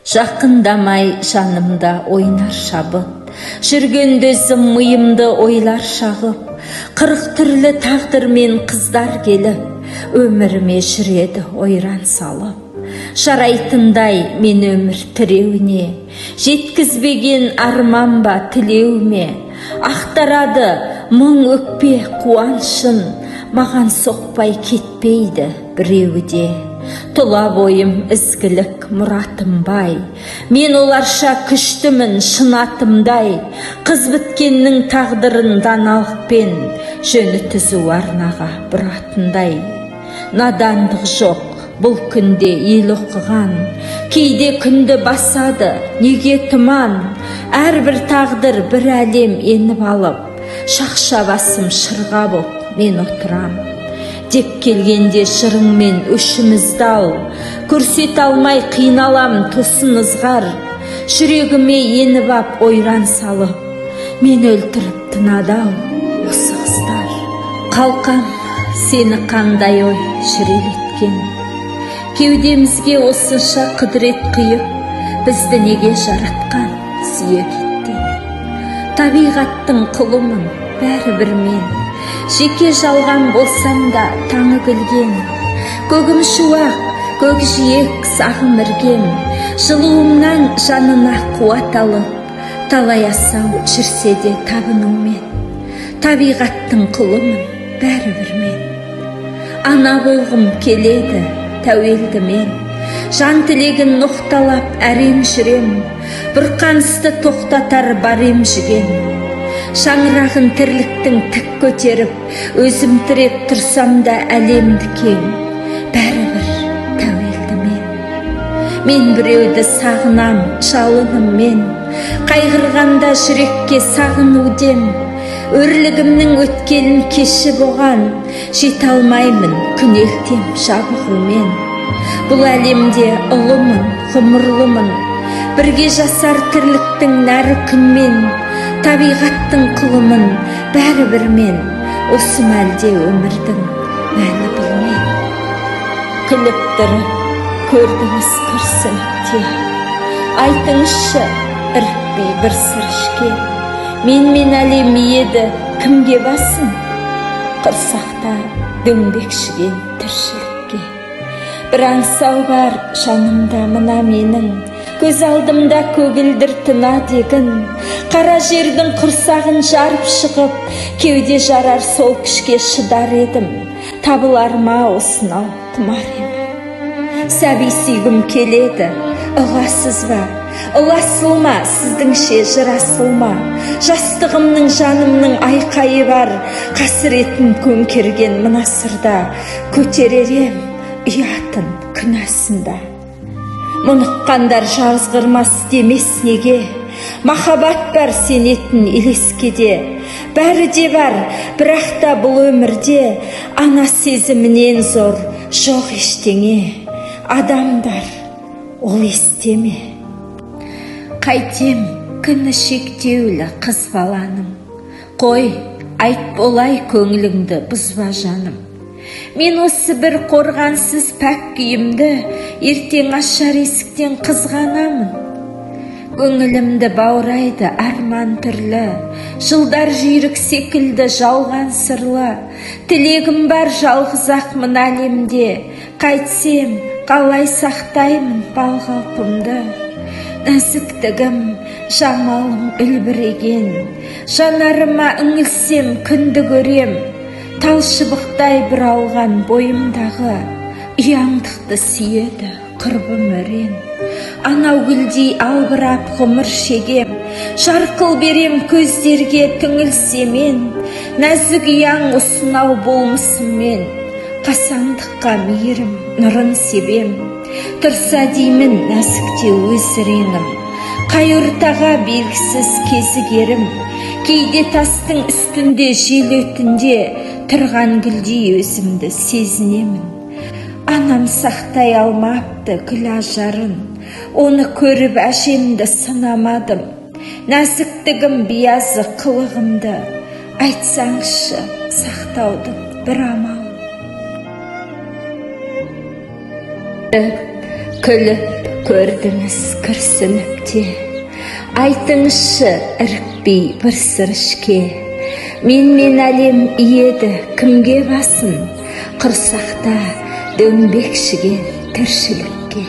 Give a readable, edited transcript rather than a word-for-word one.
Жақындамай жанымда ойнар шабыт, жүргенде миымды ойлар шағып, 40 түрлі тағдырмен қыздар келіп, өміріме жүреді ойран салып. Жарайтындай мен өмір тіреуіне, жеткізбеген арман ба тілеуме, ақтарады мың өкпе қуаншын, маған соқпай кетпейді біреуі де. Тұла бойым ізгілік мұратым бай, мен оларша күштімін шын атымдай, қыз біткеннің тағдырын даналықпен, жөні түзу арнаға бұратындай. Надандық жоқ бұл күнде ел оқыған, кейде күнді басады неге тұман, әрбір тағдыр бір әлем еніп алып, шақша басым шырға боп мен отырам. Деп келгенде жырыңмен өшімізді ал, көрсет алмай қиналам тосын ызғар, жүрегіме еніп ап ойран салып, мен өлтіріп тынады-ау осы қыздар. Қалқам, сені қандай ой жүрелеткен, кеудемізге осынша құдірет құйып, бізді неге жаратқан сүйе кеткен. Табиғаттың құлымын бәрібір мен, жеке жалған болсам да таңы күлген, көгім шуақ, көкжиек сағым іргем, жылуымнан жанына қуат алып, талай асау жүрсе де табыныңмен. Табиғаттың құлымын бәрібір мен, ана болғым келеді тәуелді мен, жан тілегін ноқталап әрем жүрем, бұрқанысты тоқтатар барем жүген. Шаңырағын тірліктің тік көтеріп, өзім тіреп тұрсам да әлемді кең, бәрібір тәуелді мен. Мен біреуді сағынам жалыныммен, қайғырғанда жүрекке сағыну дем, өрлігімнің өткелін кешіп оған, жете алмаймын күнелтем жабығумен. Бұл әлемде ұлымын, ғұмырлымын, бірге жасар тірліктің нәрі күнмен, табиғаттың құлымын бәрібір мен, осы мәлде өмірдің мәні білмен. Күліп тұрып көрдіңіз күрсініпте, айтыңызшы ірікпей бір сыр ішке, менмен әлем еді кімге басын, құрсақта дөңбекшіген тіршілікке. Бір аңсау бар жанымда мына менің, көз алдымда көгілдір тына дегін, қара жердің құрсағын жарып шығып, кеуде жарар сол күшке шыдар едім, табылар ма осынау тұмар емін. Сәби сүйгім келеді, ұғасыз ба, ұласыл ма, сіздіңше жырасыл ма, жастығымның жанымның айқайы бар, қасіретін көмкерген мына сырда, көтеререм ұятын күнәсында. Мұныққандар жазғырмас демес неге, махаббат бар сенетін елескеде, бәрі де бар, бірақ та бұл өмірде ана сезімінен зор жоқ ештеңе. Адамдар, ол естеме. Қайтем күні шектеулі қыз баланың, қой, айт болай көңіліңді бұзба жаным. Мен осы бір қорғансыз пәк күйімді ертең ашар есіктен қызғанамын. Көңілімді баурайды арман түрлі, жылдар жүйрік секілді жалған сырлы, тілегім бар жалғыз-ақ мына әлемде, қайтсем қалай сақтаймын бал қалпымды. Нәзіктігім, жамалым үлбіреген, жанарыма үңілсем күнді көрем, тал шыбықтай бір алған бойымдағы, ұяңдықты сүйеді құрбым өрен. Анау гүлдей албырап ғұмыр шегем, жарқыл берем көздерге түңілсемен, нәзік ұяң осынау болмысыммен, қасаңдыққа мейірім нұрын себем. Тұрса деймін нәзіктеу өз реңім, қай ортаға белгісіз кезігерім, кейде тастың үстінде жел өтінде, тұрған гүлдей өзімді сезінемін. Анам сақтай алмапты гүл ажарын, оны көріп әжемді сынамадым. Нәзіктігім биязы қылығымды, айтсаңшы сақтаудың бір амал. Күліп көрдіңіз күрсініпте, айтыңызшы ірікпей бір сыр ішке. Мен әлем иеді кімге басын, құрсақта дөңбекшіге тіршілікке.